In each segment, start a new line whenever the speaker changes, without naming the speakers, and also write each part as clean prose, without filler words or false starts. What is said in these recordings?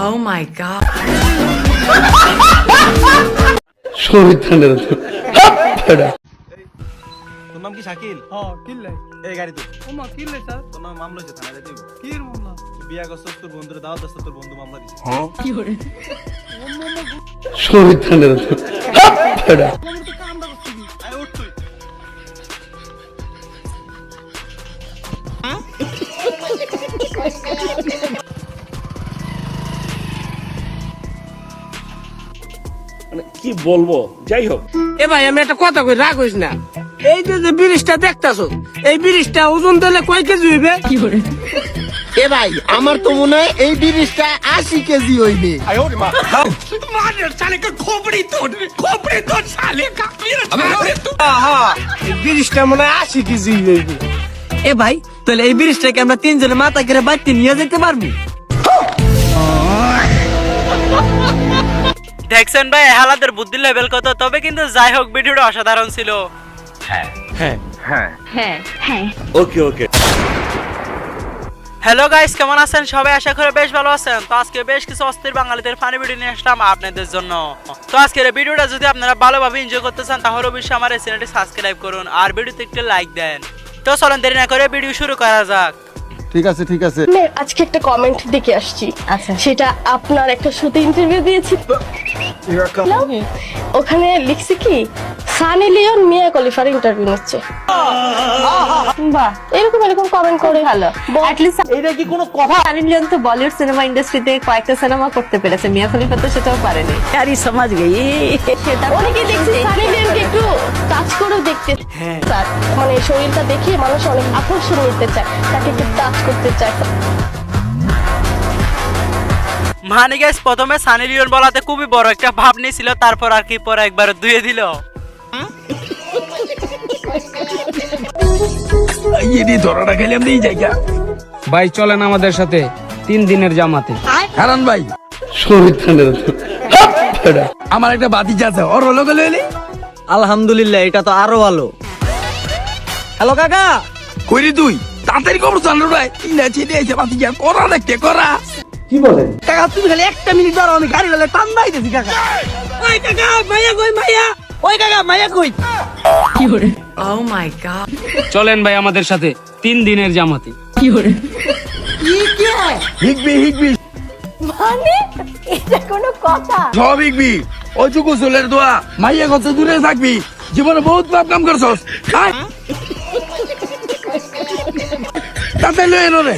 Oh my god.
শহীদানের
তোর নাম কি শাকিল?
হ্যাঁ কিল্লাই
এই গাড়ি তুই
ওমা কিল্লাই স্যার
তোর নাম মামলা হয়েছে থানায় দিব
কি এর মামলা
বিয়া করছিস তোর বন্ধুরে দাওয়াত দিছিস তোর বন্ধু মামলা দিছে
শহীদানের
আমার তো কামটা করছি কি
আয় উঠ তুই
কি বলবো, যাই হোক।
এ ভাই আমি একটা কথা কই, রাগ হইস না। এই যে ব্রিজটা দেখতাছো, এই ব্রিজটা ওজন দিলে কয় কেজি হইবে? এ ভাই আমার তো মনে হয় এই ব্রিজটা 80 কেজি হইবে। এই ব্রিজটা মনে হয় 80 কেজি হইবে। এ ভাই তাহলে এই ব্রিজটাকে আমরা তিনজনে মাথা করে বাইতে নিয়ে যেতে পারবো?
দেখছেন ভাই হালাদের বুদ্ধি লেভেল কত। তবে কিন্তু যাই হোক ভিডিওটা অসাধারণ ছিল।
ওকে ওকে।
হ্যালো গাইস, কেমন আছেন সবাই? আশা করি বেশ ভালো আছেন। তো আজকে বেশ কিছু অস্থির বাঙালিদের ফানি ভিডিও নিয়ে আসলাম আপনাদের জন্য। তো আজকের এই ভিডিওটা যদি আপনারা ভালোভাবে এনজয় করতে চান তাহলে অবশ্যই আমার এই চ্যানেলটি সাবস্ক্রাইব করুন আর ভিডিওতে একটু লাইক দেন। তো চলুন দেরি না করে ভিডিও শুরু করা যাক।
ঠিক আছে ঠিক আছে।
আজকে একটা কমেন্ট দেখে আসছি। আচ্ছা, সেটা আপনার একটা শোতে ইন্টারভিউ দিয়েছি, ওখানে লিখছি কি সানি লিওন মিয়া খলিফার ইন্টারভিউ নিচ্ছে। বাহ, এরকম এরকম কমেন্ট করে ভালো।
এটা কি কোনো কথা? সানি লিওন তো বলিউড সিনেমা ইন্ডাস্ট্রিতে কয়েকটা সিনেমা করতে পেরেছে, মিয়া খলিফা তো সেটাও পারেনি। আরে সমাজ গই সেটা
অনেকে দেখছি সানি লিওনকে একটু টাচ করেও দেখতে চায়, মানে শরীরটা দেখে মানুষ অনেক আকর্ষণ নিতে চায়, তাকে একটু টাচ করতে চায়।
মানে গাইস প্রথমে সানি লিওন বলাতে খুবই বড় একটা ভাব নিয়েছিল, তারপর আর কি পরে একবার ধুয়ে দিল।
ভাই চলেন আমাদের সাথে 3 দিনের জামাতে।
কারণ ভাই
শহীদানের
আমার একটা বাতিজা আছে, ওর হলো গেলে
আলহামদুলিল্লাহ, এটা তো আরো ভালো। হ্যালো কাকা,
কইরি তুই তাড়াতাড়ি খবর জানো ভাই, ইনাচি দিয়েছে বাতিজা করা দেখতে করা।
কি বলেন?
কাকা তুমি খালি একটা মিনিট দাঁড়াও, আমি গাড়ি লালে টান দাইতেছি কাকা। ওই কাকা মাইয়া কই, মাইয়া ওই কাকা মাইয়া কই?
Oh my god.
চলেন ভাই আমাদের সাথে 3 দিনের জামাতে।
হিকবি হিকবি
মানে এটা কোনো কথা?
সব হিকবি, ওইটুকু চুলের দোয়া, মাইয়া কত দূরে থাকবি, জীবনে বহুত পাপ কাম করছস। তাতে লয়ে এলো রে।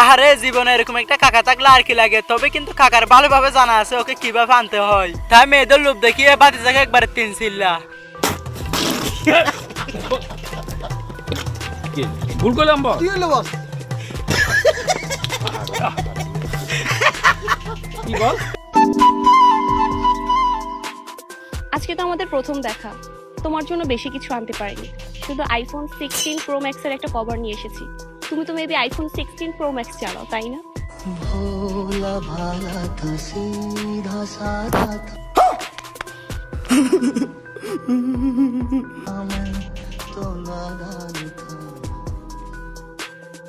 আরে জীবনে এরকম একটা কাকা থাকলে আর কি লাগে। তবে কিন্তু কাকার ভালোভাবে জানা আছে ওকে কিভাবে আনতে হয়। তাই মেয়েদের লোভ দেখিয়ে বাতি জায়গা একবারে 3 চিল্লা।
ভুল করলাম বস।
কি হলো বস?
কি বল?
আজকে তো আমাদের প্রথম দেখা, তোমার জন্য বেশি কিছু আনতে পারিনি, শুধু আইফোন 16 প্রো ম্যাক্স এর একটা কভার নিয়ে এসেছি। তুমি তো মেবি আইফোন 16 প্রো ম্যাক্স চালাও, তাই না?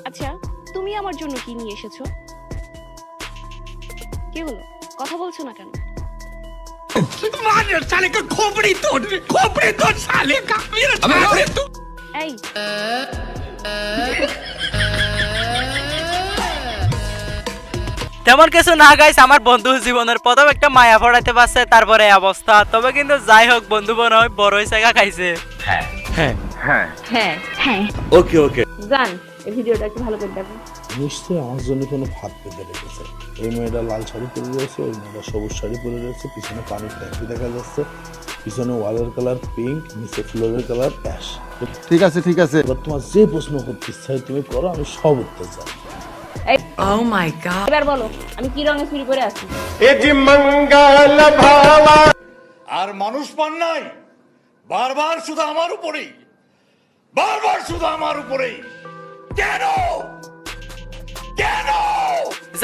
আচ্ছা, তুমি আমার জন্য কি নিয়ে এসেছো? কি হলো, কথা বলছো না কেন? এই
তেমন কিছু না গাইস, আমার বন্ধু জীবনের প্রথম একটা মায়া পড়াইতে পারছে, তারপরে এই অবস্থা। তবে কিন্তু যাই হোক বন্ধু মনে হয় বড়ই জায়গা খাইছে।
হ্যাঁ
ওকে ওকে।
জান এই ভিডিওটা একটু ভালো করে দেখো।
নিশ্চয়ই আমার জন্য কোনো ভাত পেতে রেখেছে। এই মেয়েটা লাল শাড়ি পরে রয়েছে, ওই মেয়েটা সবুজ শাড়ি পরে রয়েছে, পিছনে পানির ট্যাঙ্কি দেখা যাচ্ছে, পিছনে ওয়ালের কালার পিঙ্ক, নিচে ফ্লোরের কালার অ্যাশ। ঠিক আছে ঠিক আছে, এবার তোমার যে প্রশ্ন করতে ইচ্ছা তুমি করো, আমি সব উত্তর জানি।
Oh my god.
এবার বলো আমি কি রঙে চুরি করে আছি?
আর মানুষ পান নাই, বারবার শুধু আমার উপরেই, বারবার শুধু আমার উপরেই। কেন কেন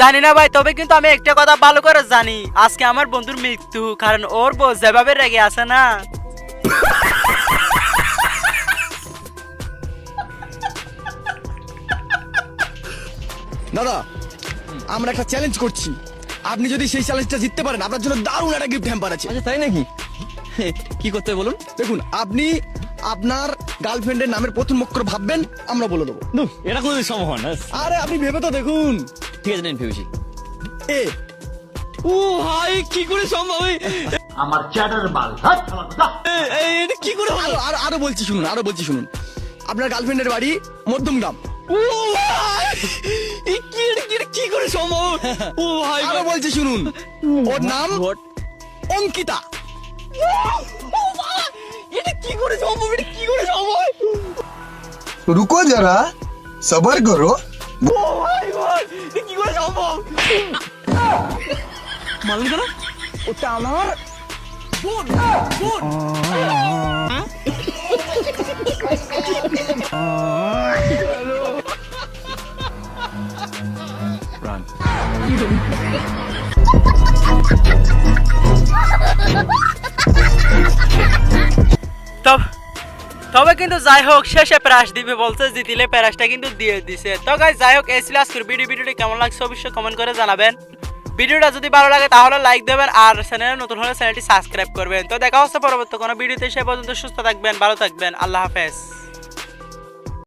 জানি না ভাই, তবে কিন্তু আমি একটা কথা ভালো করে জানি, আজকে আমার বন্ধুর মৃত্যু। কারণ ওর বউ যেভাবে রেগে আছে না।
দাদা আমরা একটা চ্যালেঞ্জ করছি, আপনি যদি সেই চ্যালেঞ্জটা জিততে পারেন আপনার জন্য দারুণ একটা গিফট হ্যাম্পার আছে।
আচ্ছা তাই নাকি? কি করতে হবে বলুন?
দেখুন, আপনি আপনার গার্লফ্রেন্ডের নামের প্রথম অক্ষর ভাববেন, আমরা বলে দেবো।
এটা কোনোদিন সম্ভব না।
আরে আপনি ভেবে তো দেখুন।
ঠিক আছে, নেন ভেবেছি।
এ।
ও ভাই, কি করে সম্ভব?
আমার চ্যাটার বাল
এটা কি করে হলো?
আরো বলছি শুনুন। আপনার গার্লফ্রেন্ডের বাড়ি মধ্যমগ্রাম।
ও ভাই, কি করে সম্ভব? ও ভাই,
আরো বলছি শুনুন, ওর নাম অঙ্কিতা।
এটা কি করে সম্ভব? এটা কি করে সম্ভব?
रुको जरा सबर करो।
ও ভাই, এটা কি করে সম্ভব?
মালুম কেন? ওটা আমার বোন।
তবে কিন্তু যাই হোক, শেষে প্রাইজ দিবে বলছে, জিতিলে প্রাইজটা কিন্তু দিয়ে দিছে। তো গাইস, যাই হোক, এই ছিল আজকের ভিডিওটি কেমন লাগছে অবশ্যই কমেন্ট করে জানাবেন। ভিডিওটা যদি ভালো লাগে তাহলে লাইক দেবেন, আর চ্যানেলে নতুন হলে চ্যানেলটি সাবস্ক্রাইব করবেন। তো দেখা হচ্ছে পরবর্তী কোনো ভিডিওতে, সে পর্যন্ত সুস্থ থাকবেন, ভালো থাকবেন, আল্লাহ হাফেজ।